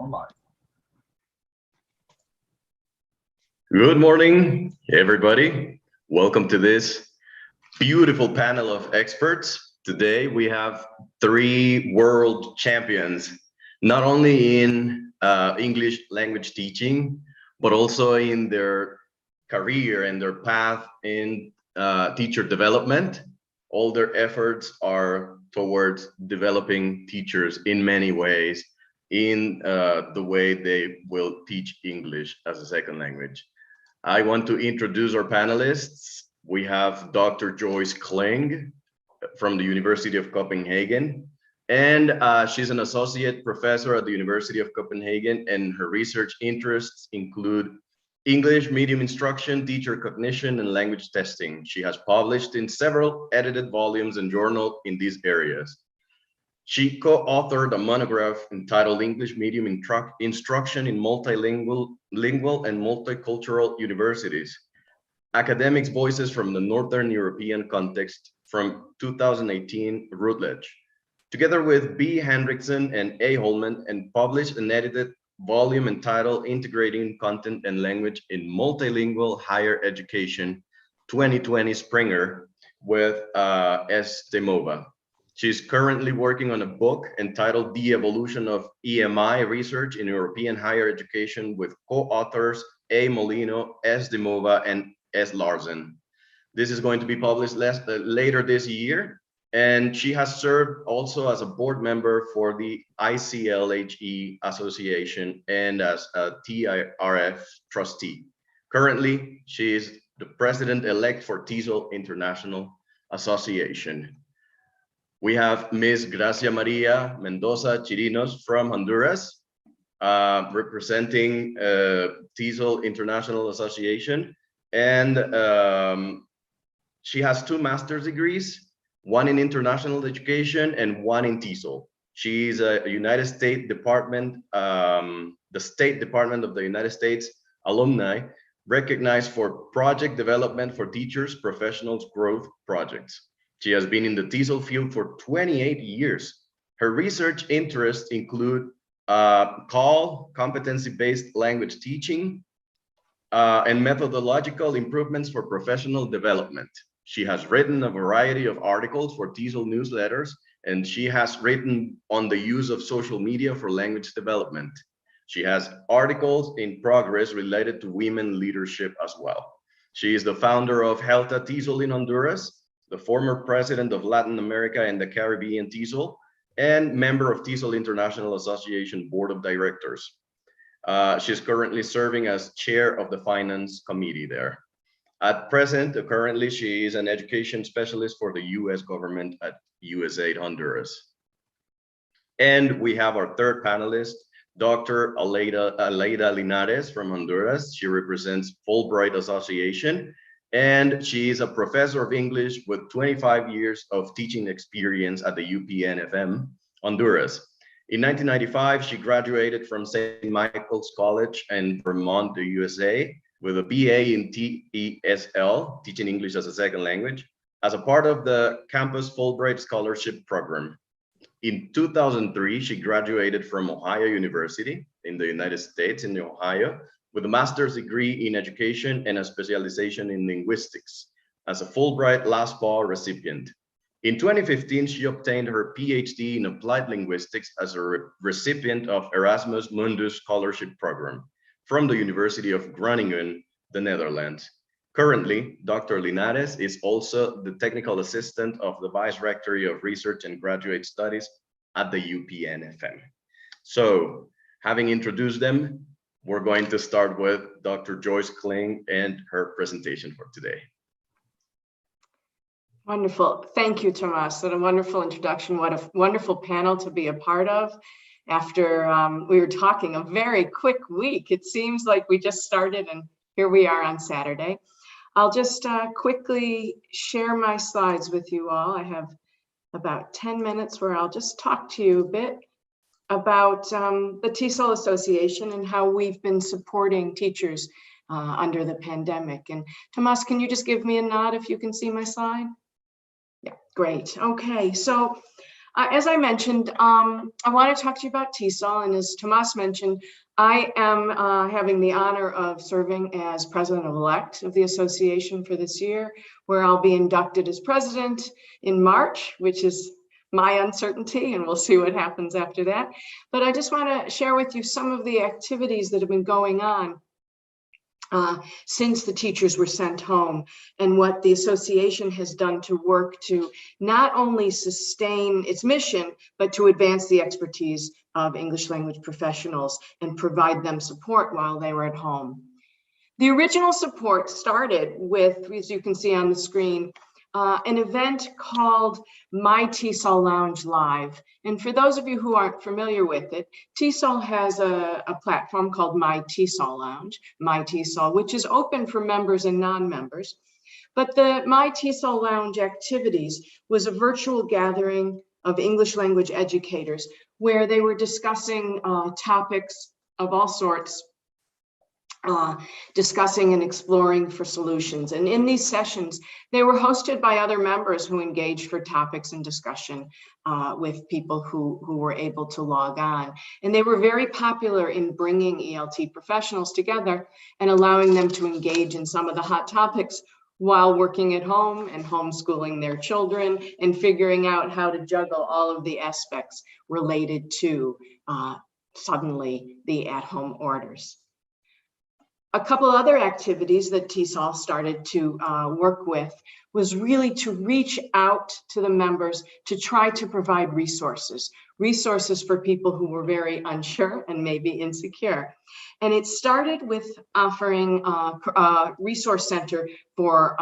online. Good morning, everybody. Welcome to this beautiful panel of experts. Today we have 3 world champions, not only in English language teaching, but also in their career and their path in teacher development. All their efforts are towards developing teachers in many ways in the way they will teach English as a second language. I want to introduce our panelists. We have Dr. Joyce Kling from the University of Copenhagen, and she's an associate professor at the University of Copenhagen, and her research interests include English medium instruction, teacher cognition, and language testing. She has published in several edited volumes and journals in these areas. She co-authored a monograph entitled English Medium Instruction in Multilingual and Multicultural Universities, Academics' Voices from the Northern European Context, from 2018 Routledge, together with B. Hendrickson and A. Holman, and published an edited volume entitled Integrating Content and Language in Multilingual Higher Education, 2020 Springer, with S. Demova. She's currently working on a book entitled The Evolution of EMI Research in European Higher Education with co-authors A. Molino, S. Demova, and S. Larsen. This is going to be published later this year, and she has served also as a board member for the ICLHE Association and as a TIRF trustee. Currently, she is the president-elect for TESOL International Association. We have Ms. Grazzia Maria Mendoza Chirinos from Honduras, representing TESOL International Association, and she has 2 master's degrees, one in international education and one in TESOL. She is a United States Department, the State Department of the United States alumni, recognized for project development for teachers, professionals, growth projects. She has been in the TESOL field for 28 years. Her research interests include competency-based language teaching, and methodological improvements for professional development. She has written a variety of articles for TESOL newsletters, and she has written on the use of social media for language development. She has articles in progress related to women leadership as well. She is the founder of Helta TESOL in Honduras, the former president of Latin America and the Caribbean TESOL, and member of TESOL International Association Board of Directors. She's currently serving as chair of the finance committee there. At present, currently, she is an education specialist for the US government at USAID Honduras. And we have our third panelist, Dr. Aleyda Linares from Honduras. She represents Fulbright Association, and she is a professor of English with 25 years of teaching experience at the UPN-FM, Honduras. In 1995, she graduated from St. Michael's College in Vermont, the USA, with a BA in TESL, Teaching English as a Second Language, as a part of the Campus Fulbright Scholarship Program. In 2003, she graduated from Ohio University in the United States, in Ohio, with a master's degree in education and a specialization in linguistics as a Fulbright LASPA recipient. In 2015, she obtained her PhD in applied linguistics as a recipient of Erasmus Mundus Scholarship Program from the University of Groningen, the Netherlands. Currently, Dr. Linares is also the technical assistant of the Vice Rectory of Research and Graduate Studies at the UPN-FM. So, having introduced them, we're going to start with Dr. Joyce Kling and her presentation for today. Wonderful. Thank you, Tomas. What a wonderful introduction. What a wonderful panel to be a part of. After we were talking a very quick week, it seems like we just started and here we are on Saturday. I'll just quickly share my slides with you all. I have about 10 minutes where I'll just talk to you a bit about the TESOL Association and how we've been supporting teachers under the pandemic. And Tomas, can you just give me a nod if you can see my slide? Yeah, great. Okay, so As I mentioned, I want to talk to you about TESOL, and as Tomas mentioned, I am having the honor of serving as president-elect of the association for this year, where I'll be inducted as president in March, which is my uncertainty, and we'll see what happens after that. But I just want to share with you some of the activities that have been going on since the teachers were sent home, and what the association has done to work to not only sustain its mission, but to advance the expertise of English language professionals and provide them support while they were at home. The original support started with, as you can see on the screen, an event called My TESOL Lounge Live. And for those of you who aren't familiar with it, TESOL has a platform called My TESOL Lounge, My TESOL, which is open for members and non-members. But the My TESOL Lounge activities was a virtual gathering of English language educators where they were discussing topics of all sorts, discussing and exploring for solutions. And in these sessions, they were hosted by other members who engaged for topics and discussion with people who were able to log on. And they were very popular in bringing ELT professionals together and allowing them to engage in some of the hot topics while working at home and homeschooling their children and figuring out how to juggle all of the aspects related to suddenly the at-home orders. A couple other activities that TESOL started to work with was really to reach out to the members to try to provide resources for people who were very unsure and maybe insecure. And it started with offering a resource center for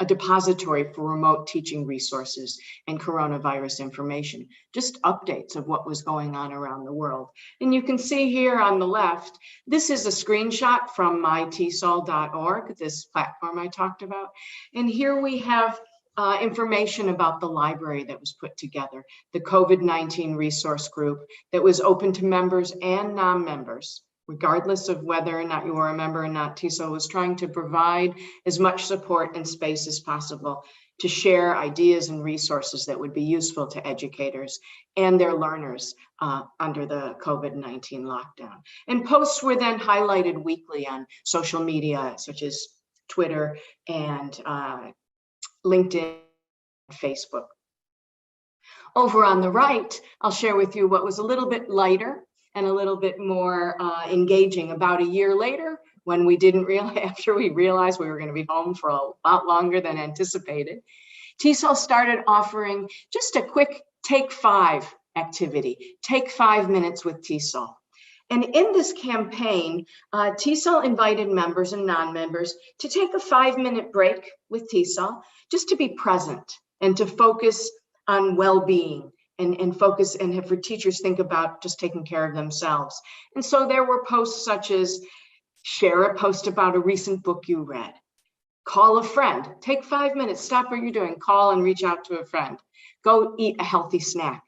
a depository for remote teaching resources and coronavirus information, just updates of what was going on around the world. And you can see here on the left, this is a screenshot from mytesol.org, this platform I talked about. And here we have information about the library that was put together, the COVID-19 resource group that was open to members and non-members. Regardless of whether or not you were a member or not, TESOL was trying to provide as much support and space as possible to share ideas and resources that would be useful to educators and their learners under the COVID-19 lockdown. And posts were then highlighted weekly on social media, such as Twitter and LinkedIn, Facebook. Over on the right, I'll share with you what was a little bit lighter and a little bit more engaging about a year later, when we didn't realize, after we realized we were going to be home for a lot longer than anticipated. TESOL started offering just a quick Take 5 activity, Take 5 minutes with TESOL. And in this campaign, TESOL invited members and non-members to take a 5-minute break with TESOL, just to be present and to focus on well-being. And focus and have for teachers think about just taking care of themselves. And so there were posts such as share a post about a recent book you read, call a friend, take 5 minutes, stop what you're doing, call and reach out to a friend, go eat a healthy snack,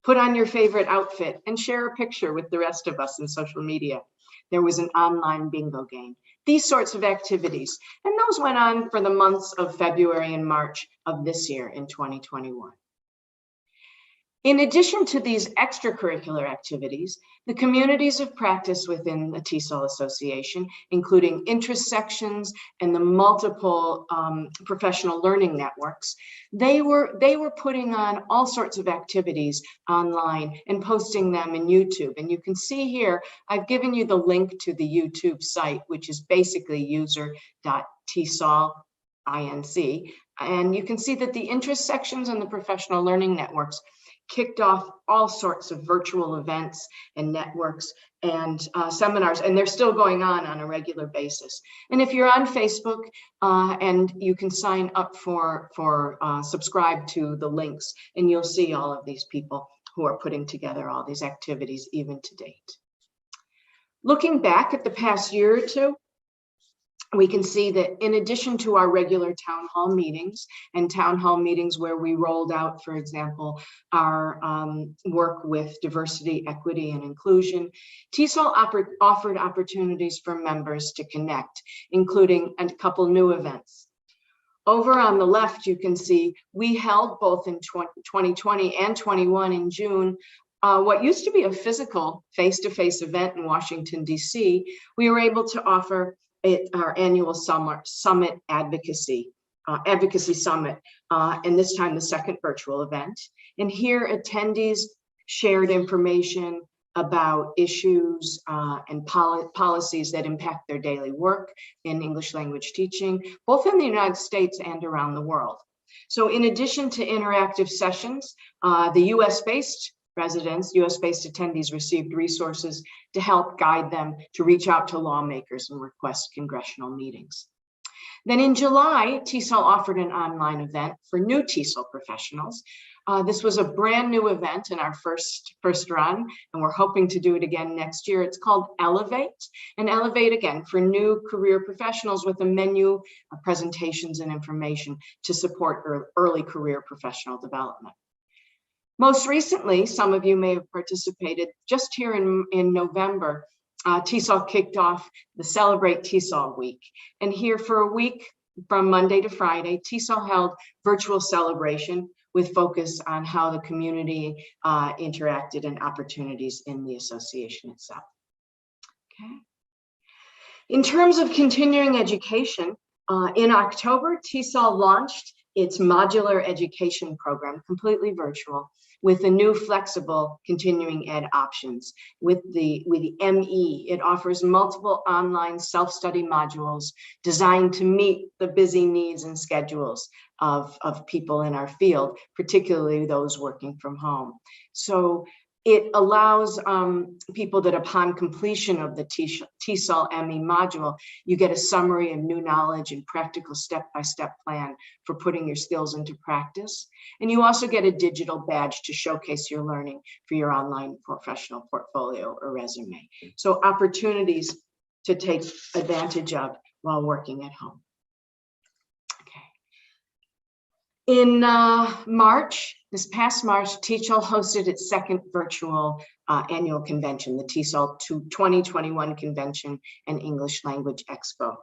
put on your favorite outfit and share a picture with the rest of us in social media. There was an online bingo game, these sorts of activities. And those went on for the months of February and March of this year in 2021. In addition to these extracurricular activities, the communities of practice within the TESOL Association, including interest sections and the multiple professional learning networks, they were putting on all sorts of activities online and posting them in YouTube. And you can see here, I've given you the link to the YouTube site, which is basically user.tesol.inc. And you can see that the interest sections and the professional learning networks kicked off all sorts of virtual events and networks and seminars, and they're still going on a regular basis. And if you're on Facebook, and you can sign up for subscribe to the links, and you'll see all of these people who are putting together all these activities even to date. Looking back at the past year or two, we can see that in addition to our regular town hall meetings and town hall meetings where we rolled out, for example, our work with diversity, equity, and inclusion, TESOL offered opportunities for members to connect, including a couple new events. Over on the left, you can see we held both in 2020 and 21 in June, what used to be a physical face-to-face event in Washington, DC. We were able to offer our annual summit advocacy summit, and this time the second virtual event. And here attendees shared information about issues and policies that impact their daily work in English language teaching, both in the United States and around the world. So in addition to interactive sessions, the US-based residents, US-based attendees received resources to help guide them to reach out to lawmakers and request congressional meetings. Then in July, TESOL offered an online event for new TESOL professionals. This was a brand new event in our first run, and we're hoping to do it again next year. It's called Elevate, and Elevate again for new career professionals with a menu of presentations and information to support early career professional development. Most recently, some of you may have participated just here in November. TESOL kicked off the Celebrate TESOL Week. And here for a week from Monday to Friday, TESOL held virtual celebration with focus on how the community interacted and opportunities in the association itself. Okay. In terms of continuing education, in October, TESOL launched its modular education program, completely virtual, with the new flexible continuing ed options. With the M.E, it offers multiple online self-study modules designed to meet the busy needs and schedules of people in our field, particularly those working from home. So it allows people that upon completion of the TESOL ME module, you get a summary of new knowledge and practical step-by-step plan for putting your skills into practice. And you also get a digital badge to showcase your learning for your online professional portfolio or resume. So opportunities to take advantage of while working at home. In March, this past March, TESOL hosted its second virtual annual convention, the TESOL 2021 Convention and English Language Expo.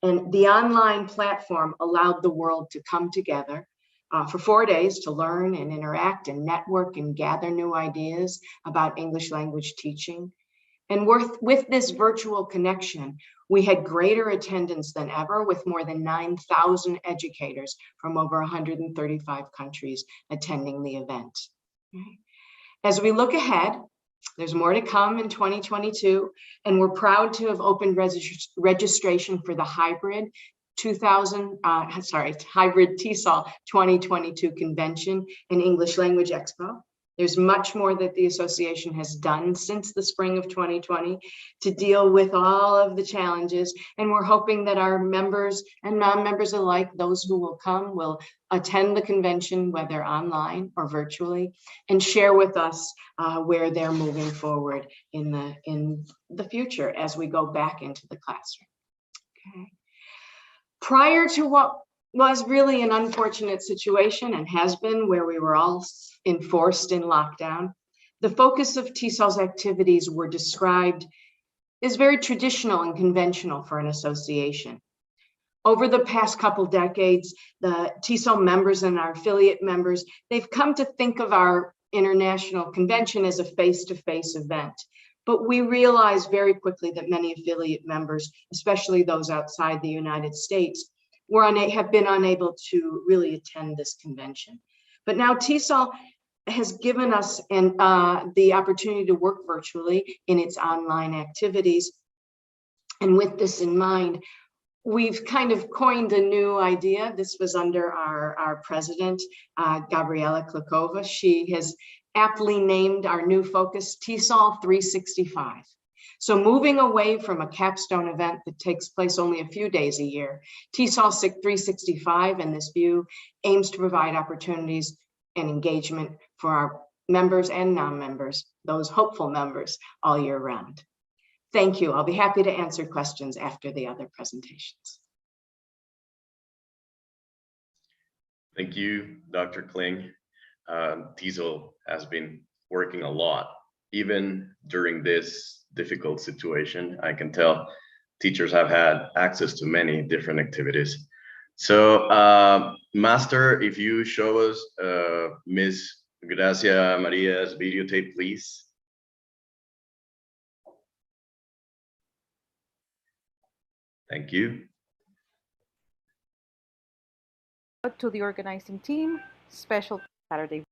And the online platform allowed the world to come together for 4 days to learn and interact and network and gather new ideas about English language teaching. And with this virtual connection, we had greater attendance than ever, with more than 9,000 educators from over 135 countries attending the event. As we look ahead, there's more to come in 2022, and we're proud to have opened registration for the hybrid hybrid TESOL 2022 Convention and English Language Expo. There's much more that the association has done since the spring of 2020 to deal with all of the challenges. And we're hoping that our members and non-members alike, those who will come, will attend the convention, whether online or virtually, and share with us where they're moving forward in the future as we go back into the classroom. Okay. Prior to what was really an unfortunate situation and has been, where we were all enforced in lockdown, the focus of TESOL's activities were described as very traditional and conventional for an association. Over the past couple decades, the TESOL members and our affiliate members, they've come to think of our international convention as a face-to-face event. But we realized very quickly that many affiliate members, especially those outside the United States, have been unable to really attend this convention. But now TESOL has given us the opportunity to work virtually in its online activities. And with this in mind, we've kind of coined a new idea. This was under our president, Gabriela Klikova. She has aptly named our new focus TESOL 365. So moving away from a capstone event that takes place only a few days a year, TESOL 365 in this view aims to provide opportunities and engagement for our members and non-members, those hopeful members, all year round. Thank you. I'll be happy to answer questions after the other presentations. Thank you, Dr. Kling. TESOL has been working a lot, even during this difficult situation. I can tell teachers have had access to many different activities. So, Master, if you show us Miss Gracia Maria's videotape, please. Thank you. To the organizing team, special Saturday.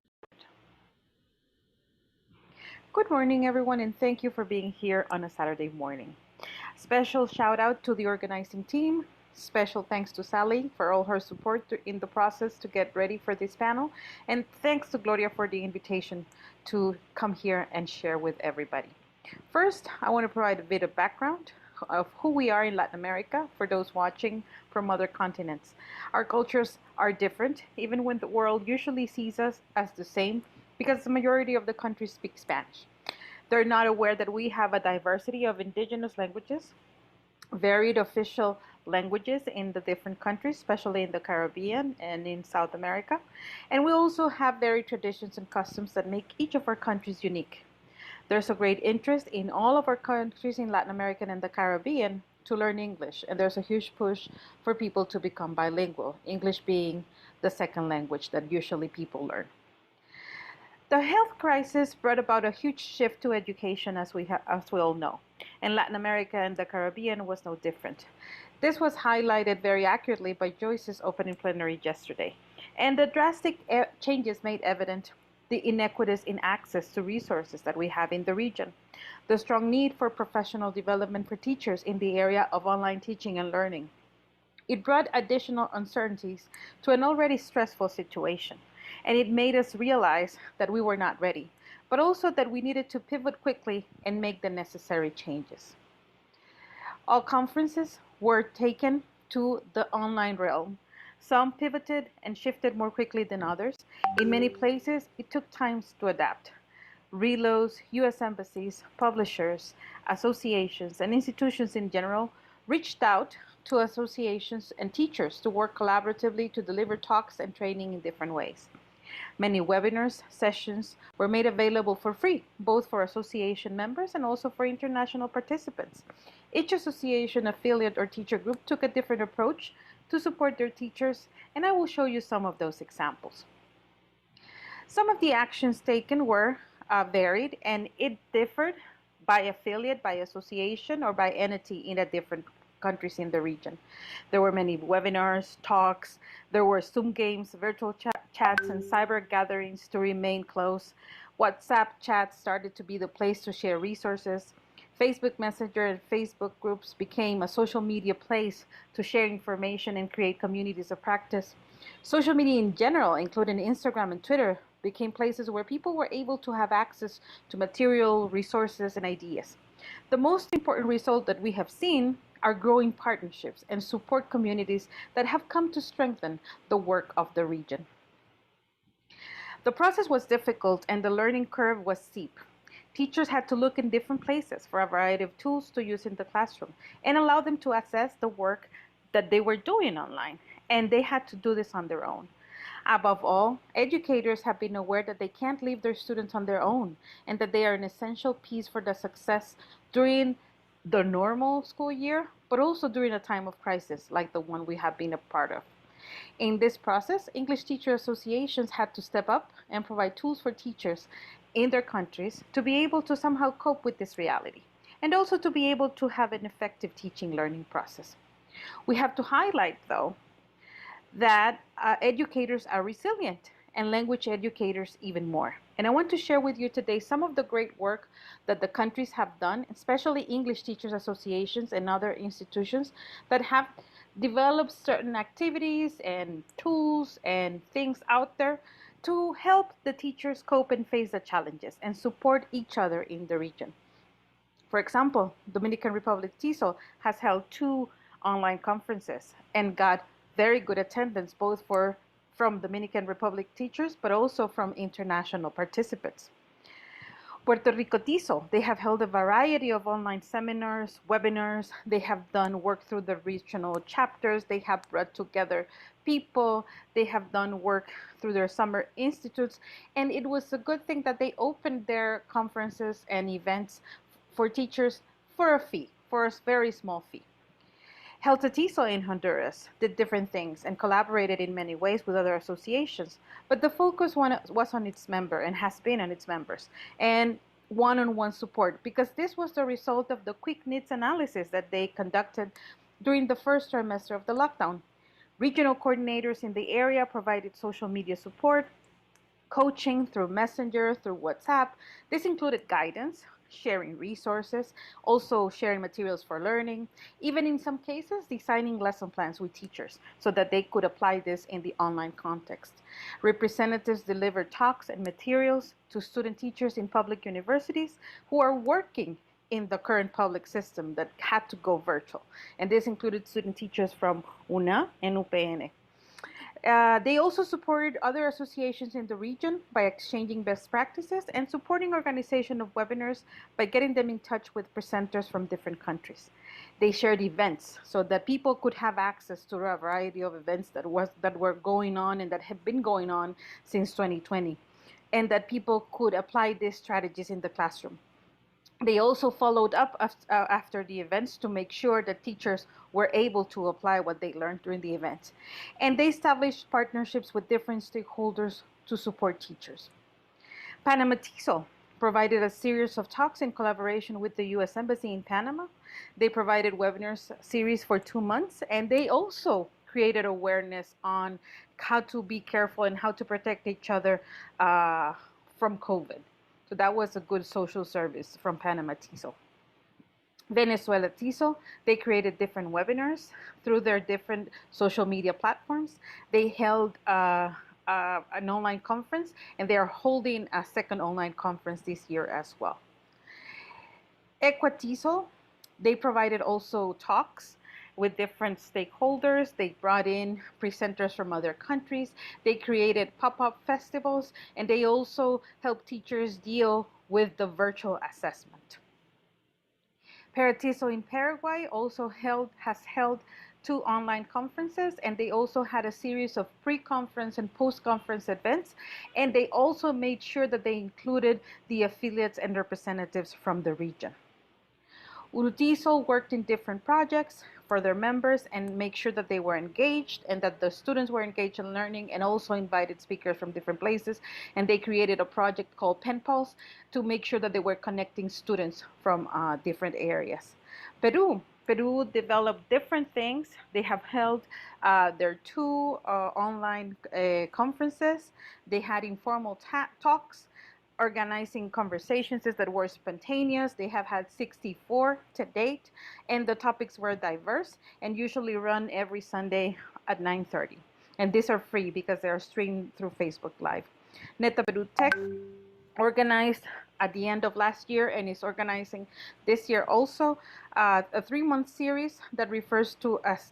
Good morning, everyone, and thank you for being here on a Saturday morning. Special shout out to the organizing team. Special thanks to Sally for all her support in the process to get ready for this panel. And thanks to Gloria for the invitation to come here and share with everybody. First, I want to provide a bit of background of who we are in Latin America for those watching from other continents. Our cultures are different, even when the world usually sees us as the same, because the majority of the countries speak Spanish. They're not aware that we have a diversity of indigenous languages, varied official languages in the different countries, especially in the Caribbean and in South America. And we also have varied traditions and customs that make each of our countries unique. There's a great interest in all of our countries in Latin America and the Caribbean to learn English, and there's a huge push for people to become bilingual, English being the second language that usually people learn. The health crisis brought about a huge shift to education, as we all know, and Latin America and the Caribbean was no different. This was highlighted very accurately by Joyce's opening plenary yesterday, and the drastic changes made evident the inequities in access to resources that we have in the region, the strong need for professional development for teachers in the area of online teaching and learning. It brought additional uncertainties to an already stressful situation, and it made us realize that we were not ready, but also that we needed to pivot quickly and make the necessary changes. All conferences were taken to the online realm. Some pivoted and shifted more quickly than others. In many places, it took time to adapt. Reloads, U.S. embassies, publishers, associations, and institutions in general reached out to associations and teachers to work collaboratively to deliver talks and training in different ways. Many webinars, sessions were made available for free, both for association members and also for international participants. Each association, affiliate, or teacher group took a different approach to support their teachers, and I will show you some of those examples. Some of the actions taken were varied, and it differed by affiliate, by association, or by entity in the different countries in the region. There were many webinars, talks, there were Zoom games, virtual chats, and cyber gatherings to remain close. WhatsApp chats started to be the place to share resources. Facebook Messenger and Facebook groups became a social media place to share information and create communities of practice. Social media in general, including Instagram and Twitter, became places where people were able to have access to material, resources, and ideas. The most important result that we have seen are growing partnerships and support communities that have come to strengthen the work of the region. The process was difficult and the learning curve was steep. Teachers had to look in different places for a variety of tools to use in the classroom and allow them to assess the work that they were doing online, and they had to do this on their own. Above all, educators have been aware that they can't leave their students on their own and that they are an essential piece for the success during the normal school year, but also during a time of crisis like the one we have been a part of. In this process, English teacher associations had to step up and provide tools for teachers in their countries to be able to somehow cope with this reality, and also to be able to have an effective teaching learning process. We have to highlight, though, that educators are resilient and language educators even more. And I want to share with you today some of the great work that the countries have done, especially English teachers associations and other institutions that have developed certain activities and tools and things out there to help the teachers cope and face the challenges and support each other in the region. For example, Dominican Republic TESOL has held 2 online conferences and got very good attendance, both from Dominican Republic teachers, but also from international participants. Puerto Rico TESOL, they have held a variety of online seminars, webinars. They have done work through the regional chapters. They have brought together people. They have done work through their summer institutes. And it was a good thing that they opened their conferences and events for teachers for a fee, for a very small fee. held a TESOL in Honduras, did different things, and collaborated in many ways with other associations. But the focus was on its member and has been on its members and one-on-one support, because this was the result of the quick needs analysis that they conducted during the first trimester of the lockdown. Regional coordinators in the area provided social media support, coaching through Messenger, through WhatsApp. This included guidance, sharing resources, also sharing materials for learning, even in some cases, designing lesson plans with teachers so that they could apply this in the online context. Representatives delivered talks and materials to student teachers in public universities who are working in the current public system that had to go virtual. And this included student teachers from UNA and UPN. They also supported other associations in the region by exchanging best practices and supporting organization of webinars by getting them in touch with presenters from different countries. They shared events so that people could have access to a variety of events that were going on and that have been going on since 2020, and that people could apply these strategies in the classroom. They also followed up after the events to make sure that teachers were able to apply what they learned during the events. And they established partnerships with different stakeholders to support teachers. Panama TESOL provided a series of talks in collaboration with the U.S. Embassy in Panama. They provided webinars series for 2 months, and they also created awareness on how to be careful and how to protect each other from COVID. So that was a good social service from Panama TESOL. Venezuela TESOL, they created different webinars through their different social media platforms. They held an online conference, and they are holding a second online conference this year as well. TESOL, they provided also talks with different stakeholders. They brought in presenters from other countries. They created pop-up festivals, and they also helped teachers deal with the virtual assessment. TESOL in Paraguay also has held 2 online conferences, and they also had a series of pre-conference and post-conference events, and they also made sure that they included the affiliates and representatives from the region. TESOL worked in different projects for their members and make sure that they were engaged and that the students were engaged in learning, and also invited speakers from different places. And they created a project called Pen Pulse to make sure that they were connecting students from different areas. Peru developed different things. They have held their 2 online conferences. They had informal talks, organizing conversations that were spontaneous. They have had 64 to date, and the topics were diverse and usually run every Sunday at 9:30. And these are free because they are streamed through Facebook Live. Neta Peru Tech organized at the end of last year and is organizing this year also a 3-month series that referred to as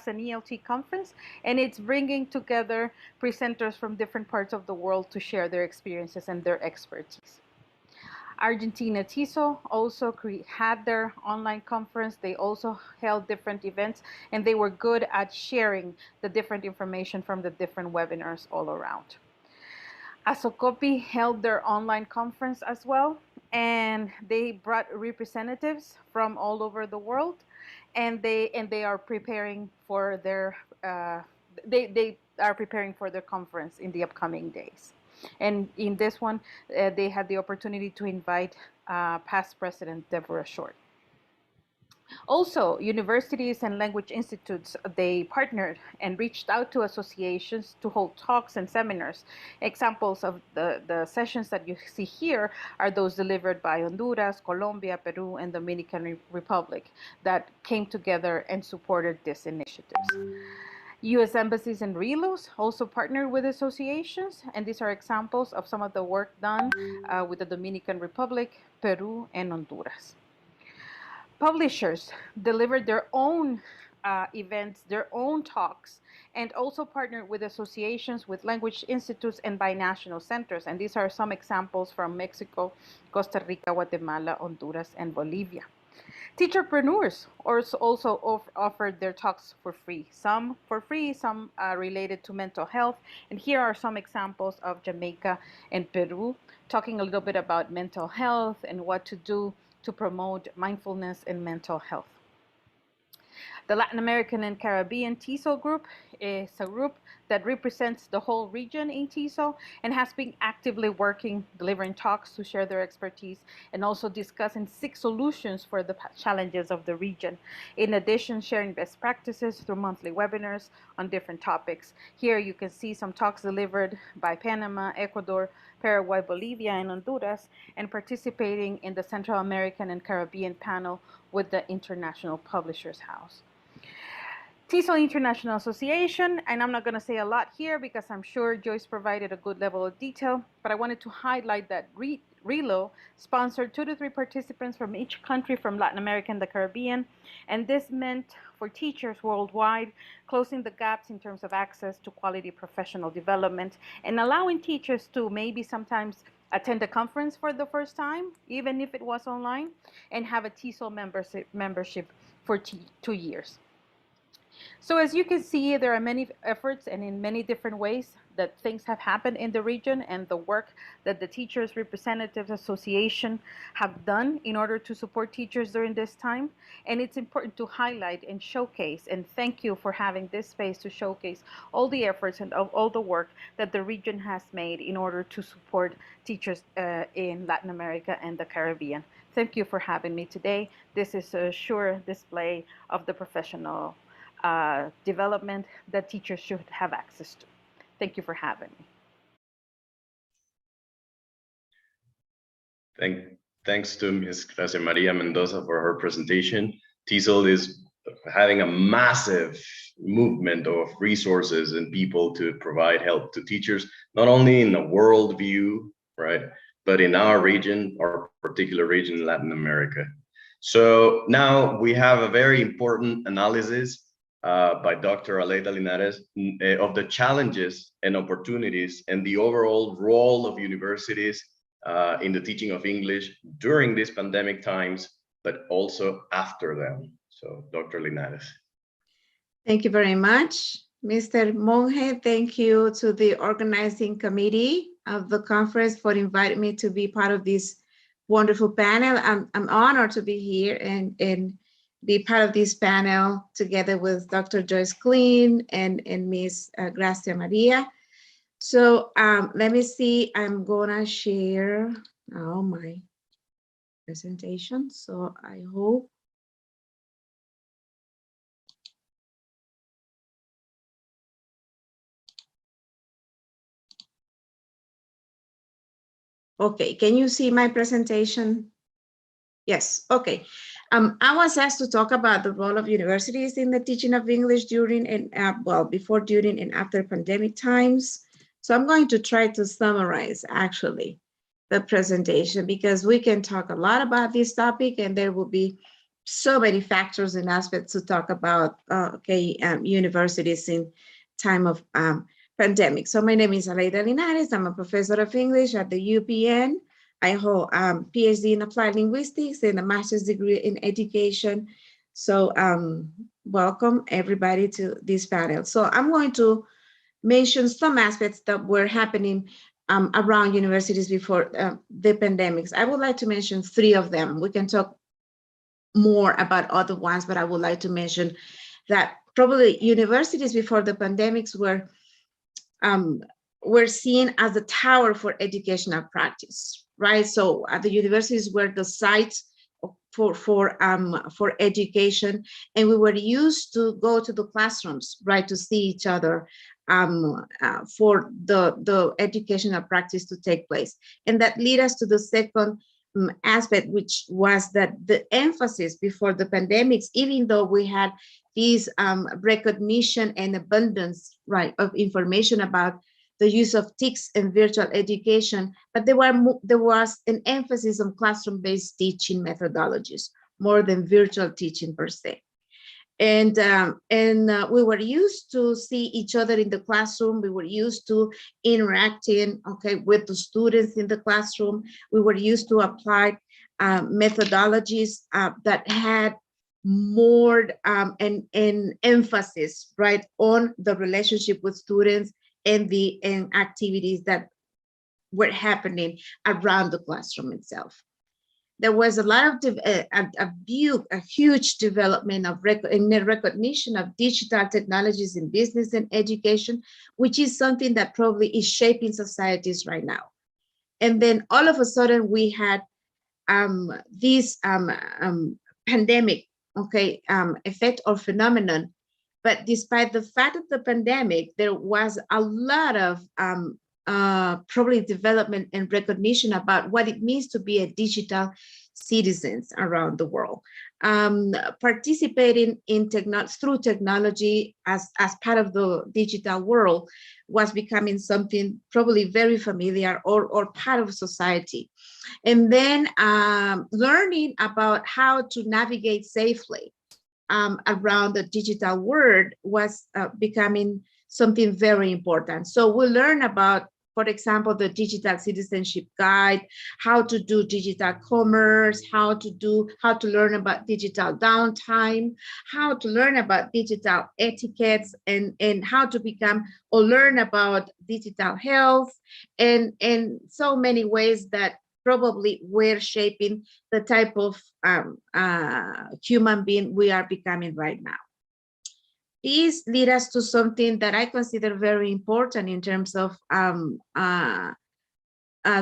an ELT conference, and it's bringing together presenters from different parts of the world to share their experiences and their expertise. Argentina TESOL also had their online conference. They also held different events, and they were good at sharing the different information from the different webinars all around. Asocopi held their online conference as well, and they brought representatives from all over the world, and they are preparing for their conference in the upcoming days. And in this one, they had the opportunity to invite past President Deborah Short. Also, universities and language institutes, they partnered and reached out to associations to hold talks and seminars. Examples of the sessions that you see here are those delivered by Honduras, Colombia, Peru, and Dominican Republic that came together and supported these initiatives. U.S. embassies and RELOs also partnered with associations, and these are examples of some of the work done with the Dominican Republic, Peru, and Honduras. Publishers delivered their own events, their own talks, and also partnered with associations, with language institutes, and binational centers. And these are some examples from Mexico, Costa Rica, Guatemala, Honduras, and Bolivia. Teacherpreneurs also offered their talks for free. Some for free, some related to mental health. And here are some examples of Jamaica and Peru, talking a little bit about mental health and what to do to promote mindfulness and mental health. The Latin American and Caribbean TESOL group is a group that represents the whole region in TESOL and has been actively working, delivering talks to share their expertise and also discussing 6 solutions for the challenges of the region. In addition, sharing best practices through monthly webinars on different topics. Here you can see some talks delivered by Panama, Ecuador, Paraguay, Bolivia, and Honduras, and participating in the Central American and Caribbean panel with the International Publishers House. TESOL International Association, and I'm not going to say a lot here because I'm sure Joyce provided a good level of detail, but I wanted to highlight that RELO sponsored 2 to 3 participants from each country from Latin America and the Caribbean, and this meant for teachers worldwide closing the gaps in terms of access to quality professional development and allowing teachers to maybe sometimes attend a conference for the first time, even if it was online, and have a TESOL membership for 2 years. So as you can see, there are many efforts and in many different ways that things have happened in the region, and the work that the Teachers Representatives Association have done in order to support teachers during this time. And it's important to highlight and showcase, and thank you for having this space to showcase all the efforts and all the work that the region has made in order to support teachers in Latin America and the Caribbean. Thank you for having me today. This is a sure display of the professional development that teachers should have access to. Thank you for having me. Thanks to Ms. Gracia Maria Mendoza for her presentation. TESOL is having a massive movement of resources and people to provide help to teachers, not only in the world view, right, but in our region, our particular region in Latin America. So now we have a very important analysis by Dr. Aleyda Linares of the challenges and opportunities and the overall role of universities in the teaching of English during these pandemic times, but also after them. So Dr. Linares. Thank you very much, Mr. Monge. Thank you to the organizing committee of the conference for inviting me to be part of this wonderful panel. I'm honored to be here and be part of this panel together with Dr. Joyce Kling and Ms. Gracia Maria. So let me see, I'm gonna share now my presentation. So I hope. Okay, can you see my presentation? Yes, okay. I was asked to talk about the role of universities in the teaching of English during and before, during, and after pandemic times. So I'm going to try to summarize actually the presentation because we can talk a lot about this topic and there will be so many factors and aspects to talk about universities in time of pandemic. So my name is Aleyda Linares. I'm a professor of English at the UPN. I hold PhD in applied linguistics and a master's degree in education. So welcome everybody to this panel. So I'm going to mention some aspects that were happening around universities before the pandemics. I would like to mention 3 of them. We can talk more about other ones, but I would like to mention that probably universities before the pandemics were seen as a tower for educational practice, right? So the universities were the sites for education, and we were used to go to the classrooms, right, to see each other for the educational practice to take place. And that lead us to the second aspect, which was that the emphasis before the pandemics, even though we had this recognition and abundance, right, of information about the use of TICs and virtual education, but there was an emphasis on classroom-based teaching methodologies more than virtual teaching per se. And we were used to see each other in the classroom. We were used to interacting, with the students in the classroom. We were used to apply methodologies that had more an emphasis, right, on the relationship with students and the activities that were happening around the classroom itself. there was a lot of a huge development of in the recognition of digital technologies in business and education, which is something that probably is shaping societies right now. And then all of a sudden we had this pandemic, okay, effect or phenomenon. But despite the fact of the pandemic, there was a lot of probably development and recognition about what it means to be a digital citizens around the world. Participating in through technology as part of the digital world was becoming something probably very familiar or part of society. And then learning about how to navigate safely around the digital world was becoming something very important. So we learn about, for example, the digital citizenship guide, how to do digital commerce, how to learn about digital downtime, how to learn about digital etiquettes, and how to become or learn about digital health, and so many ways that probably we're shaping the type of human being we are becoming right now. This leads us to something that I consider very important in terms of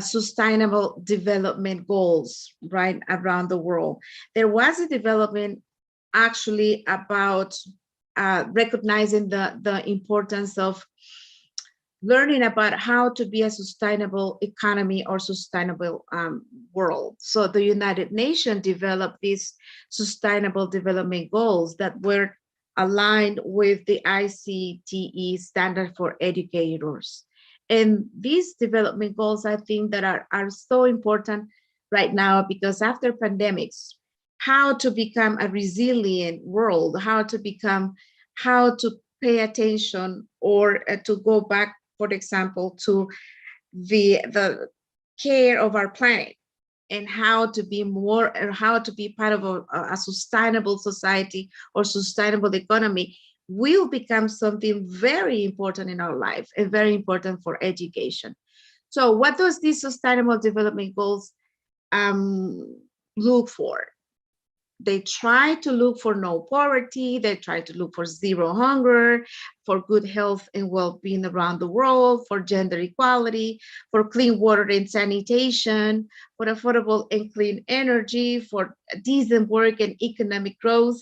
sustainable development goals, right, around the world. There was a development actually about recognizing the importance of learning about how to be a sustainable economy or sustainable world. So the United Nations developed these sustainable development goals that were aligned with the ICTE standard for educators. And these development goals, I think, that are so important right now, because after pandemics, how to become a resilient world, how to pay attention or to go back, for example, to the care of our planet, and how to be part of a sustainable society or sustainable economy will become something very important in our life and very important for education. So what does these sustainable development goals look for? They try to look for no poverty, they try to look for zero hunger, for good health and well-being around the world, for gender equality, for clean water and sanitation, for affordable and clean energy, for decent work and economic growth,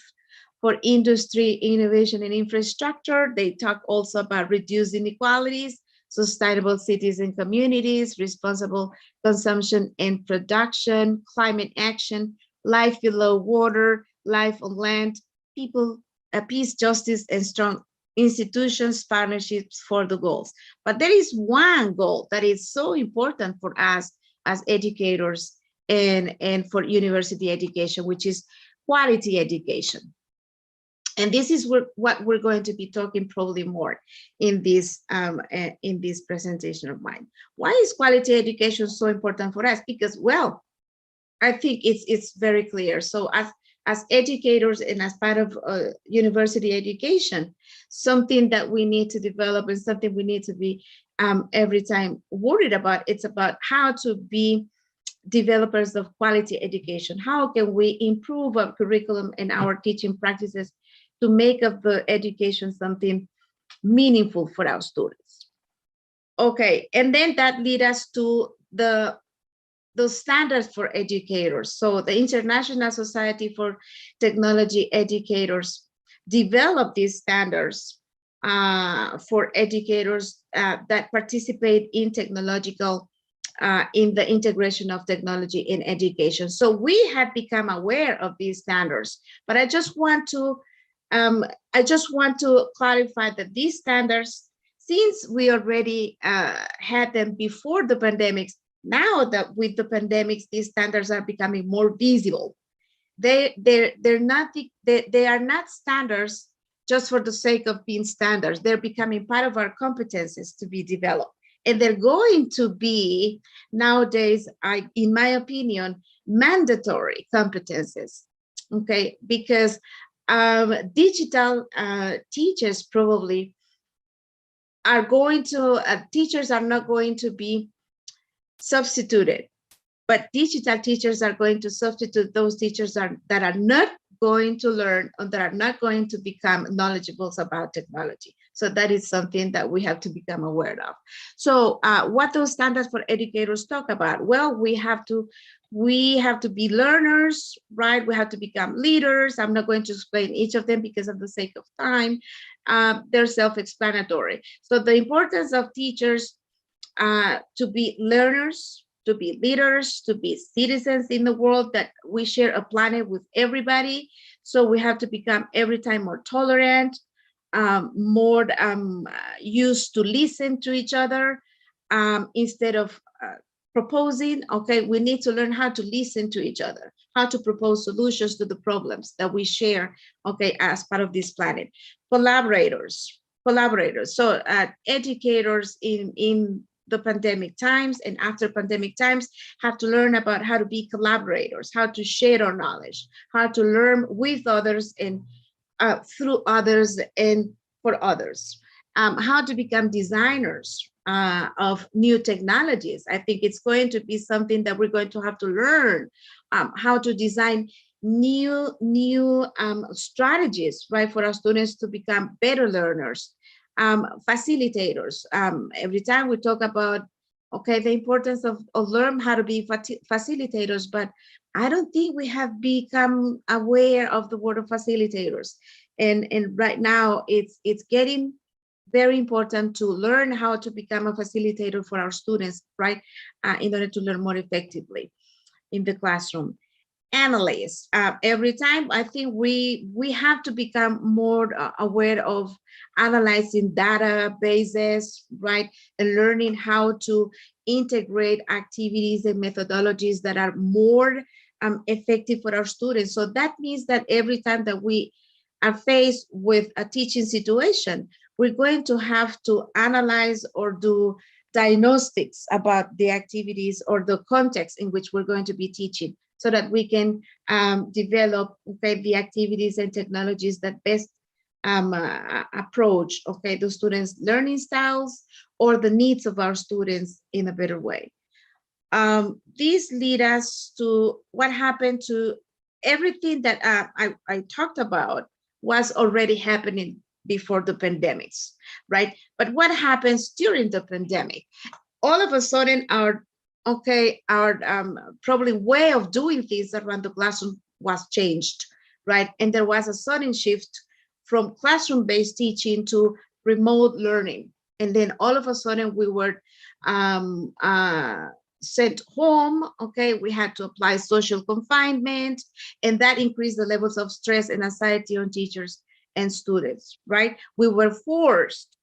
for industry, innovation and infrastructure. They talk also about reducing inequalities, sustainable cities and communities, responsible consumption and production, climate action, life below water, life on land, people, peace, justice, and strong institutions, partnerships for the goals. But there is one goal that is so important for us as educators and for university education, which is quality education. And this is what we're going to be talking probably more in this presentation of mine. Why is quality education so important for us? Because, well, I think it's very clear. So as educators and as part of university education, something that we need to develop and something we need to be every time worried about, it's about how to be developers of quality education. How can we improve our curriculum and our teaching practices to make of the education something meaningful for our students? Okay, and then that leads us to the standards for educators. So the International Society for Technology Educators developed these standards for educators that participate in technological, in the integration of technology in education. So we have become aware of these standards, but I just want to clarify that these standards, since we already had them before the pandemics, now that with the pandemics, these standards are becoming more visible. They are not standards just for the sake of being standards. They're becoming part of our competencies to be developed. And they're going to be nowadays, in my opinion, mandatory competencies, okay? Because digital teachers probably are going to, teachers are not going to be substituted but digital teachers are going to substitute those teachers that are not going to learn or that are not going to become knowledgeable about technology. So that is something that we have to become aware of. So what those standards for educators talk about? Well, we have to be learners, right? We have to become leaders. I'm not going to explain each of them because of the sake of time. They're self-explanatory. So the importance of teachers to be learners, to be leaders, to be citizens in the world, that we share a planet with everybody. So we have to become every time more tolerant, more used to listen to each other instead of proposing. Okay, we need to learn how to listen to each other, how to propose solutions to the problems that we share, okay, as part of this planet. Collaborators. So educators in the pandemic times and after pandemic times have to learn about how to be collaborators, how to share our knowledge, how to learn with others and through others and for others, how to become designers of new technologies. I think it's going to be something that we're going to have to learn, how to design new strategies, right, for our students to become better learners. Facilitators. Every time we talk about, okay, the importance of learn how to be facilitators, but I don't think we have become aware of the word of facilitators. And right now it's getting very important to learn how to become a facilitator for our students, right, in order to learn more effectively in the classroom. Analysts. Every time I think we have to become more aware of analyzing databases, right, and learning how to integrate activities and methodologies that are more effective for our students. So that means that every time that we are faced with a teaching situation, we're going to have to analyze or do diagnostics about the activities or the context in which we're going to be teaching, so that we can develop, okay, the activities and technologies that best approach, okay, the students' learning styles or the needs of our students in a better way. These lead us to what happened to everything that I talked about was already happening before the pandemics, right? But what happens during the pandemic? All of a sudden, our probably way of doing things around the classroom was changed, right? And there was a sudden shift from classroom-based teaching to remote learning. And then all of a sudden we were sent home, okay? We had to apply social confinement, and that increased the levels of stress and anxiety on teachers and students, right? We were forced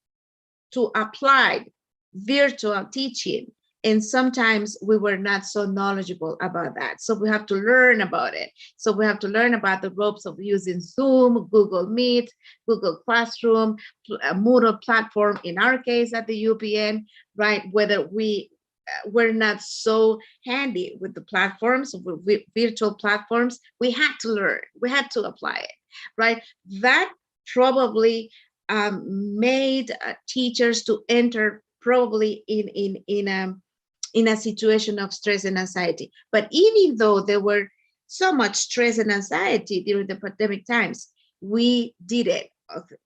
to apply virtual teaching, and sometimes we were not so knowledgeable about that. So we have to learn about it. So we have to learn about the ropes of using Zoom, Google Meet, Google Classroom, a Moodle platform, in our case at the UPN, right? Whether we're not so handy with the platforms, with virtual platforms, we had to learn, we had to apply it, right? That probably made teachers to enter probably in a situation of stress and anxiety. But even though there were so much stress and anxiety during the pandemic times, we did it.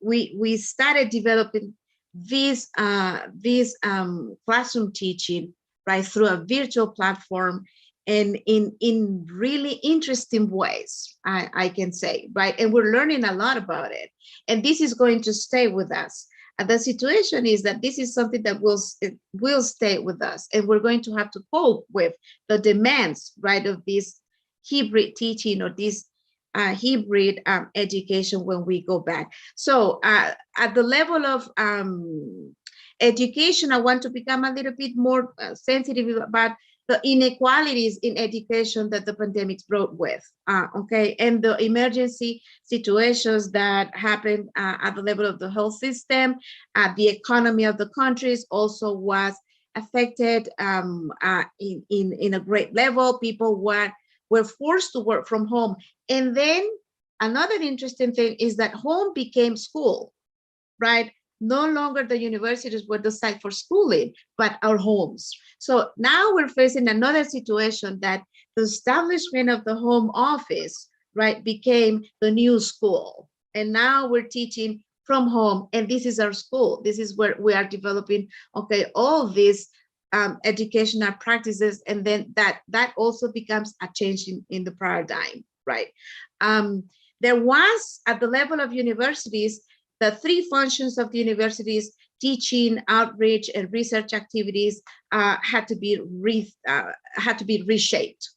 We started developing this classroom teaching, right, through a virtual platform, and in really interesting ways, I can say, right? And we're learning a lot about it. And this is going to stay with us. And the situation is that this is something that will stay with us, and we're going to have to cope with the demands, right, of this hybrid teaching or this hybrid education when we go back. So at the level of education, I want to become a little bit more sensitive about the inequalities in education that the pandemics brought with, okay, and the emergency situations that happened at the level of the health system. The economy of the countries also was affected in a great level. People were forced to work from home. And then another interesting thing is that home became school, right? no longer the universities were the site for schooling, but our homes. So now we're facing another situation that the establishment of the home office, right, became the new school. And now we're teaching from home, and this is our school. This is where we are developing, okay, all these educational practices, and then that also becomes a change in the paradigm, right? There was, at the level of universities, the three functions of the universities, teaching, outreach, and research activities, had to be reshaped,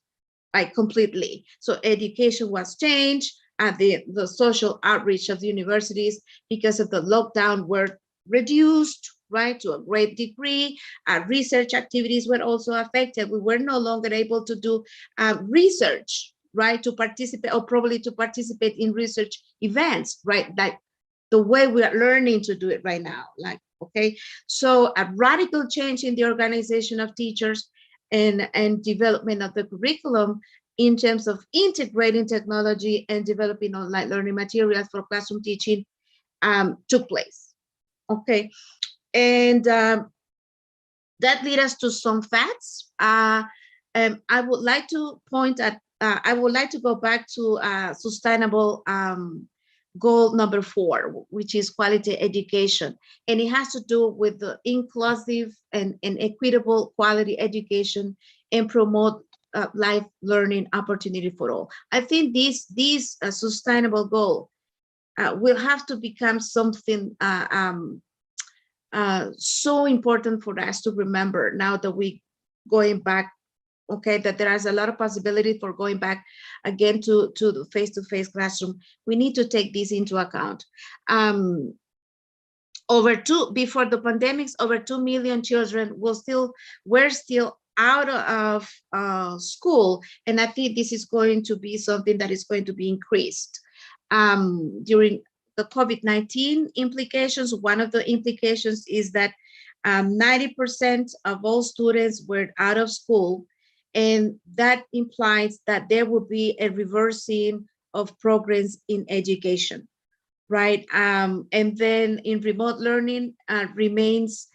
like completely. So education was changed, the social outreach of the universities, because of the lockdown, were reduced, right, to a great degree. Research activities were also affected. We were no longer able to do research, right, to participate, or probably to participate in research events, right, like the way we are learning to do it right now, like, okay. So a radical change in the organization of teachers and development of the curriculum in terms of integrating technology and developing online learning materials for classroom teaching took place, okay. And that leads us to some facts. I would like to point at, I would like to go back to sustainable goal number 4, which is quality education. And it has to do with the inclusive and equitable quality education and promote life learning opportunity for all. I think this sustainable goal will have to become something so important for us to remember now that we going back, okay, that there is a lot of possibility for going back again to the face-to-face classroom. We need to take this into account. Before the pandemics, over 2 million children were still out of school, and I think this is going to be something that is going to be increased during the COVID-19 implications. One of the implications is that 90% of all students were out of school, and that implies that there will be a reversing of progress in education, right? And then in remote learning remains,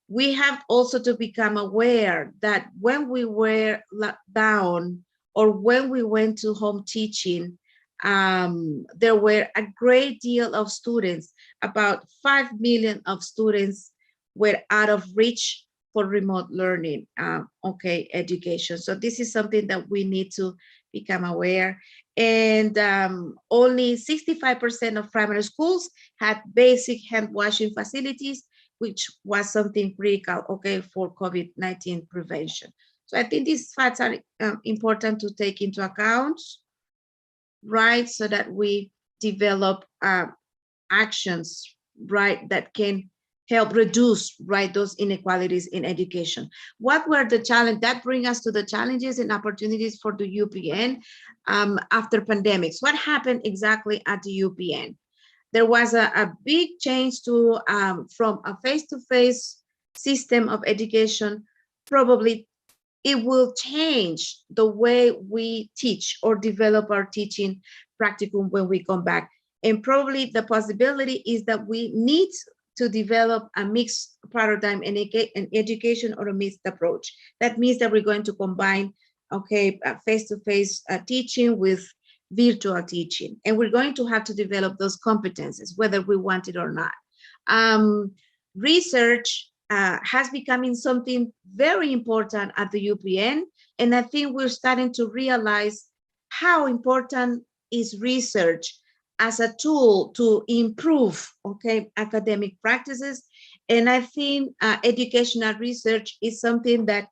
we have also to become aware that when we were locked down or when we went to home teaching, there were a great deal of students, about 5 million of students were out of reach for remote learning, okay, education. So this is something that we need to become aware. And only 65% of primary schools had basic hand washing facilities, which was something critical, okay, for COVID-19 prevention. So I think these facts are important to take into account, right, so that we develop actions, right, that can help reduce, right, those inequalities in education. What were the challenges? That brings us to the challenges and opportunities for the UPN after pandemics. What happened exactly at the UPN? There was a big change to from a face-to-face system of education. Probably it will change the way we teach or develop our teaching practicum when we come back. And probably the possibility is that we need to develop a mixed paradigm in education, or a mixed approach. That means that we're going to combine, okay, face-to-face teaching with virtual teaching. And we're going to have to develop those competencies, whether we want it or not. Research has become something very important at the UPN. And I think we're starting to realize how important is research as a tool to improve, okay, academic practices. And I think educational research is something that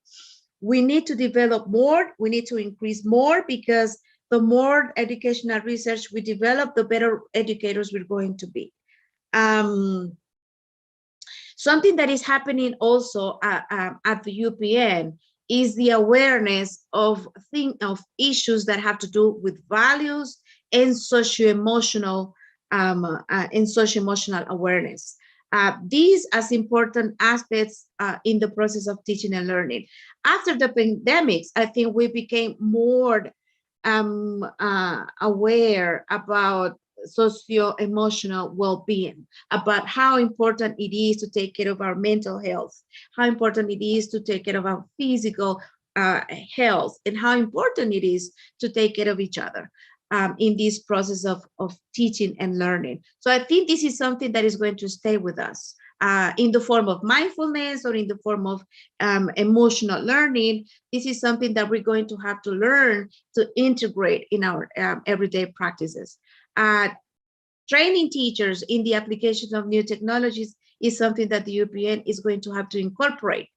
we need to develop more, we need to increase more, because the more educational research we develop, the better educators we're going to be. Something that is happening also at the UPN is the awareness of issues that have to do with values and socio-emotional awareness. These as important aspects in the process of teaching and learning. After the pandemics, I think we became more aware about socio-emotional well-being, about how important it is to take care of our mental health, how important it is to take care of our physical health, and how important it is to take care of each other in this process of teaching and learning. So I think this is something that is going to stay with us in the form of mindfulness or in the form of emotional learning. This is something that we're going to have to learn to integrate in our everyday practices. Training teachers in the application of new technologies is something that the UPN is going to have to incorporate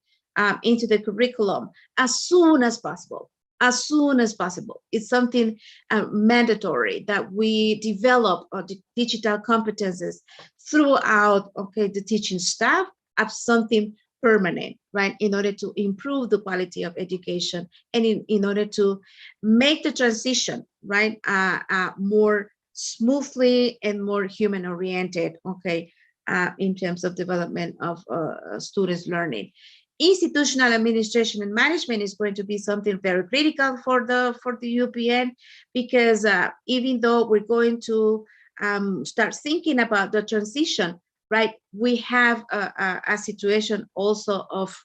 into the curriculum as soon as possible. As soon as possible. It's something mandatory that we develop the digital competences throughout the teaching staff as something permanent, right? In order to improve the quality of education and in order to make the transition, right, more smoothly and more human oriented, in terms of development of students' learning. Institutional administration and management is going to be something very critical for the UPN, because even though we're going to start thinking about the transition, right, we have a situation also of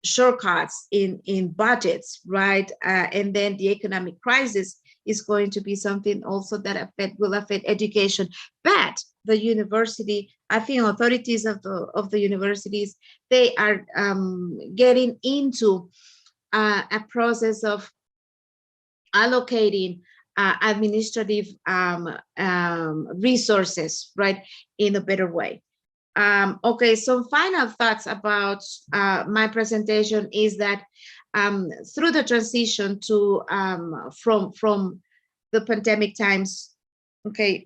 shortcuts in budgets, right, and then the economic crisis is going to be something also that will affect education. But the university, I think authorities of the universities, they are getting into a process of allocating administrative resources, right, in a better way. Okay, some final thoughts about my presentation is that through the transition to from the pandemic times,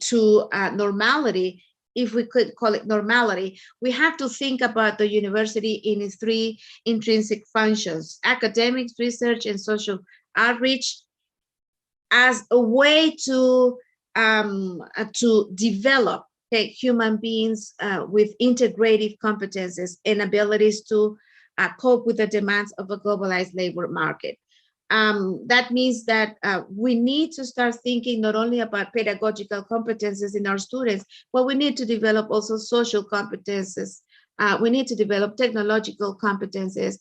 to normality, if we could call it normality, we have to think about the university in its three intrinsic functions: academics, research, and social outreach, as a way to develop human beings with integrative competences and abilities to cope with the demands of a globalized labor market. That means that we need to start thinking not only about pedagogical competences in our students, but we need to develop also social competences. We need to develop technological competences,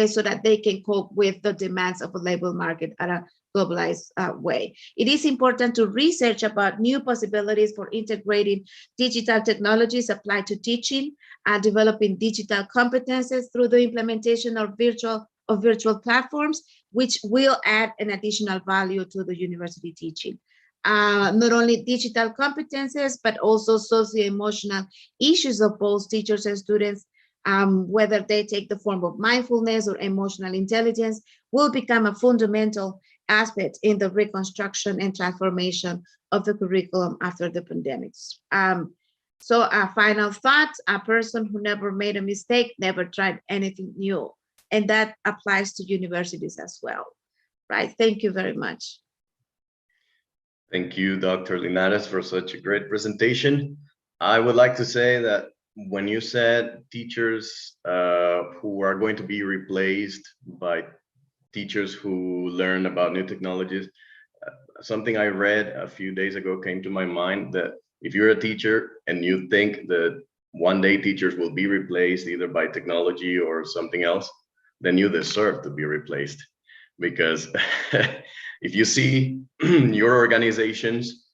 so that they can cope with the demands of a labor market at a globalized way. It is important to research about new possibilities for integrating digital technologies applied to teaching, developing digital competences through the implementation of virtual platforms, which will add an additional value to the university teaching. Not only digital competences, but also socio-emotional issues of both teachers and students, whether they take the form of mindfulness or emotional intelligence, will become a fundamental aspect in the reconstruction and transformation of the curriculum after the pandemics. So a final thought: a person who never made a mistake never tried anything new. And that applies to universities as well, right? Thank you very much. Thank you, Dr. Linares, for such a great presentation. I would like to say that when you said teachers who are going to be replaced by teachers who learn about new technologies, something I read a few days ago came to my mind, that if you're a teacher and you think that one day teachers will be replaced either by technology or something else, then you deserve to be replaced. Because if you see, your organizations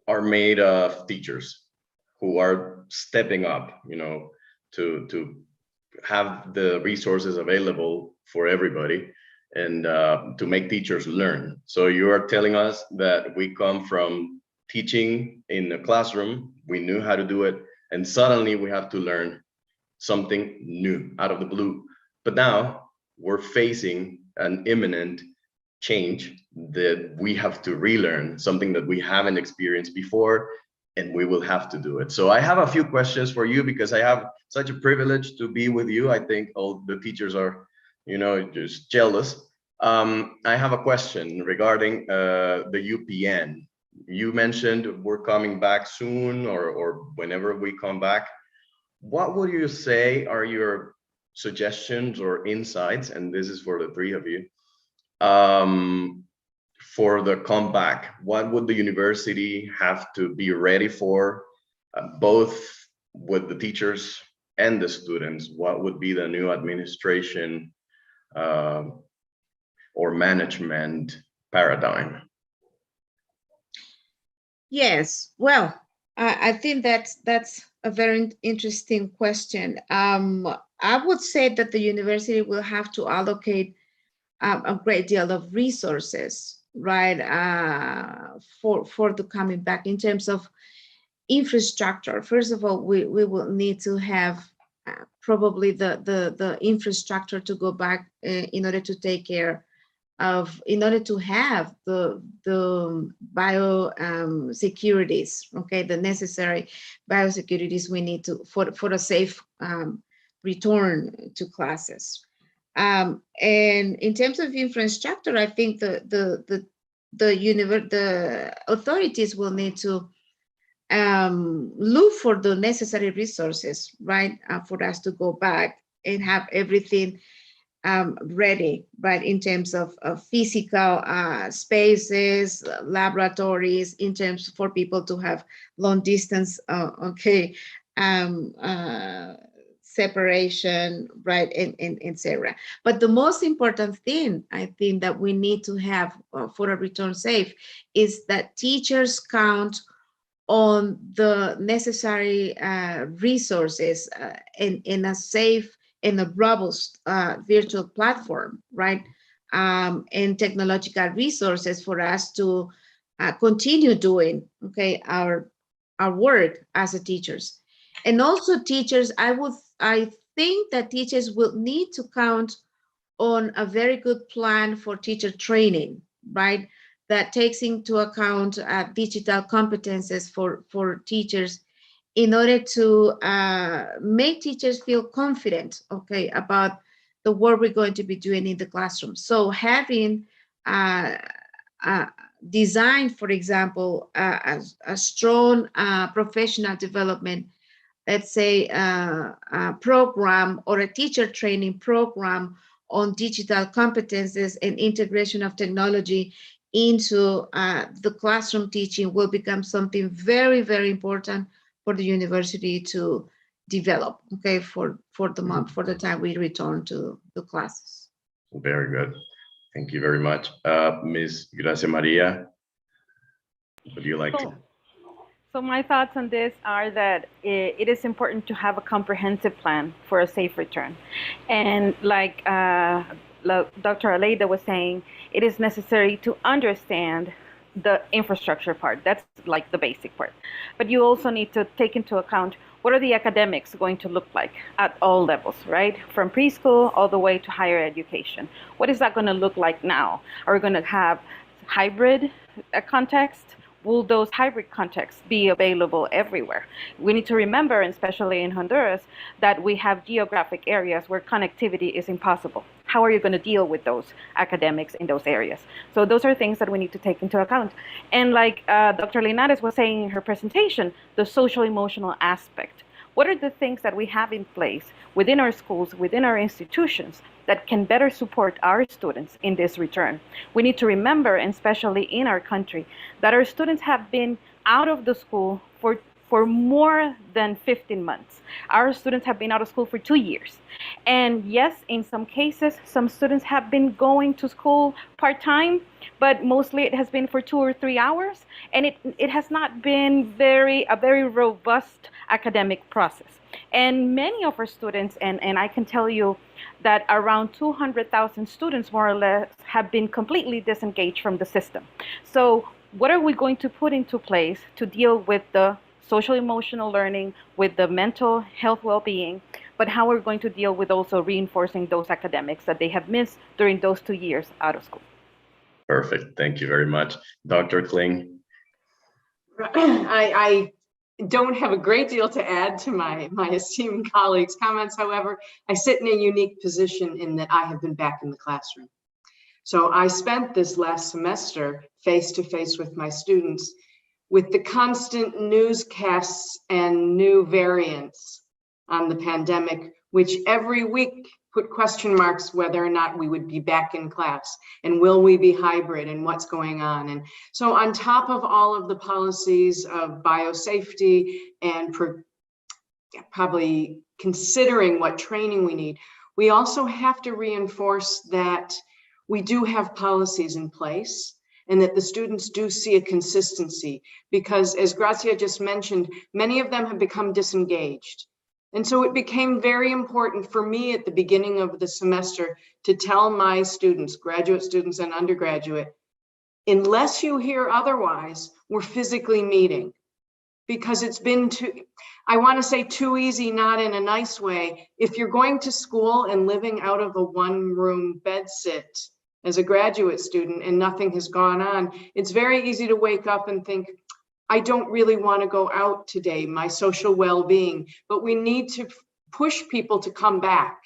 are made of teachers who are stepping up, to have the resources available for everybody, and to make teachers learn. So you are telling us that we come from teaching in the classroom, we knew how to do it, and suddenly we have to learn something new out of the blue. But now we're facing an imminent change that we have to relearn, something that we haven't experienced before, and we will have to do it. So I have a few questions for you, because I have such a privilege to be with you. I think all the teachers are, just jealous. I have a question regarding the UPN. You mentioned we're coming back soon, or whenever we come back. What would you say are your suggestions or insights, and this is for the three of you, for the comeback, what would the university have to be ready for, both with the teachers and the students? What would be the new administration or management paradigm? Yes, well, I think that's a very interesting question. I would say that the university will have to allocate a great deal of resources, right, for the coming back in terms of infrastructure. First of all, we will need to have probably the infrastructure to go back in order to take care of, in order to have the bio securities, okay, the necessary biosecurities we need to for a safe return to classes. And in terms of infrastructure, I think the authorities will need to look for the necessary resources, right, for us to go back and have everything ready, right, in terms of physical spaces, laboratories, in terms for people to have long distance, separation, right, and etc. But the most important thing I think that we need to have for a return safe is that teachers count on the necessary resources in a safe and a robust virtual platform, right? And technological resources for us to continue doing, okay, our work as a teachers. And also teachers, I think that teachers will need to count on a very good plan for teacher training, right? That takes into account digital competences for teachers in order to make teachers feel confident, okay, about the work we're going to be doing in the classroom. So having designed, for example, a strong professional development, let's say a program or a teacher training program on digital competences and integration of technology into the classroom teaching will become something very, very important for the university to develop, okay, for the month, for the time we return to the classes. Very good. Thank you very much. Ms. Gracia Maria, would you like to? So my thoughts on this are that it is important to have a comprehensive plan for a safe return. And like Dr. Aleyda was saying, it is necessary to understand the infrastructure part. That's like the basic part. But you also need to take into account what are the academics going to look like at all levels, right? From preschool all the way to higher education. What is that going to look like now? Are we going to have hybrid context? Will those hybrid contexts be available everywhere? We need to remember, especially in Honduras, that we have geographic areas where connectivity is impossible. How are you going to deal with those academics in those areas? So those are things that we need to take into account. And like Dr. Linares was saying in her presentation, the social emotional aspect. What are the things that we have in place within our schools, within our institutions, that can better support our students in this return? We need to remember, and especially in our country, that our students have been out of the school for more than 15 months. Our students have been out of school for 2 years. And yes, in some cases, some students have been going to school part-time, but mostly it has been for 2 or 3 hours. And it has not been a very robust academic process. And many of our students, and I can tell you that around 200,000 students, more or less, have been completely disengaged from the system. So what are we going to put into place to deal with the social emotional learning, with the mental health well-being, but how we're going to deal with also reinforcing those academics that they have missed during those 2 years out of school? Perfect. Thank you very much. Dr. Kling? I don't have a great deal to add to my esteemed colleagues' comments. However, I sit in a unique position in that I have been back in the classroom. So I spent this last semester face-to-face with my students with the constant newscasts and new variants on the pandemic, which every week put question marks whether or not we would be back in class, and will we be hybrid, and what's going on. And so on top of all of the policies of biosafety and probably considering what training we need, we also have to reinforce that we do have policies in place and that the students do see a consistency, because as Grazzia just mentioned, many of them have become disengaged. And so it became very important for me at the beginning of the semester to tell my students, graduate students and undergraduate, unless you hear otherwise, we're physically meeting. Because it's been too, I want to say too easy, not in a nice way. If you're going to school and living out of a one-room bedsit as a graduate student and nothing has gone on, it's very easy to wake up and think, I don't really want to go out today, my social well-being. But we need to push people to come back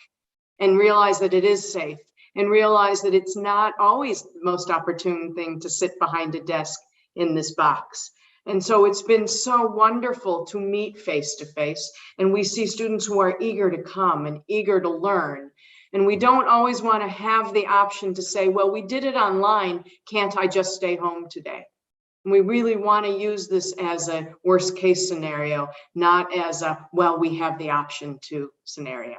and realize that it is safe, and realize that it's not always the most opportune thing to sit behind a desk in this box. And so it's been so wonderful to meet face to face, and we see students who are eager to come and eager to learn. And we don't always want to have the option to say, well, we did it online, can't I just stay home today? And we really want to use this as a worst case scenario, not as a, well, we have the option to scenario.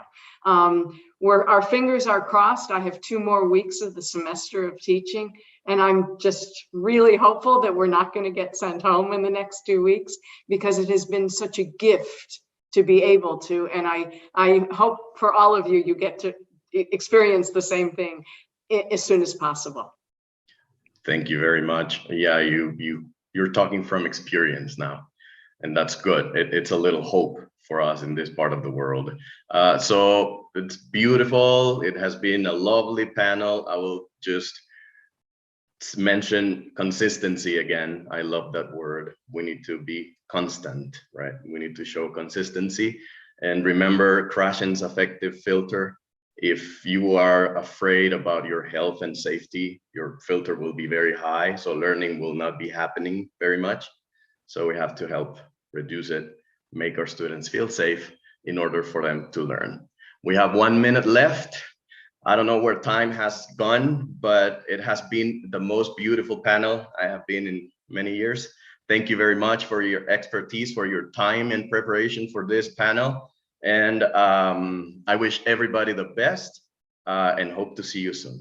Where our fingers are crossed. I have 2 more weeks of the semester of teaching, and I'm just really hopeful that we're not going to get sent home in the next 2 weeks, because it has been such a gift to be able to. And I hope for all of you, you get to experience the same thing as soon as possible. Thank you very much. Yeah, you're talking from experience now, and that's good. It's a little hope for us in this part of the world. So it's beautiful. It has been a lovely panel. I will just mention consistency again. I love that word. We need to be constant, right? We need to show consistency. And remember Krashen's affective filter. If you are afraid about your health and safety, your filter will be very high. So learning will not be happening very much. So we have to help reduce it, make our students feel safe in order for them to learn. We have 1 minute left. I don't know where time has gone, but it has been the most beautiful panel I have been in many years. Thank you very much for your expertise, for your time and preparation for this panel. And I wish everybody the best and hope to see you soon.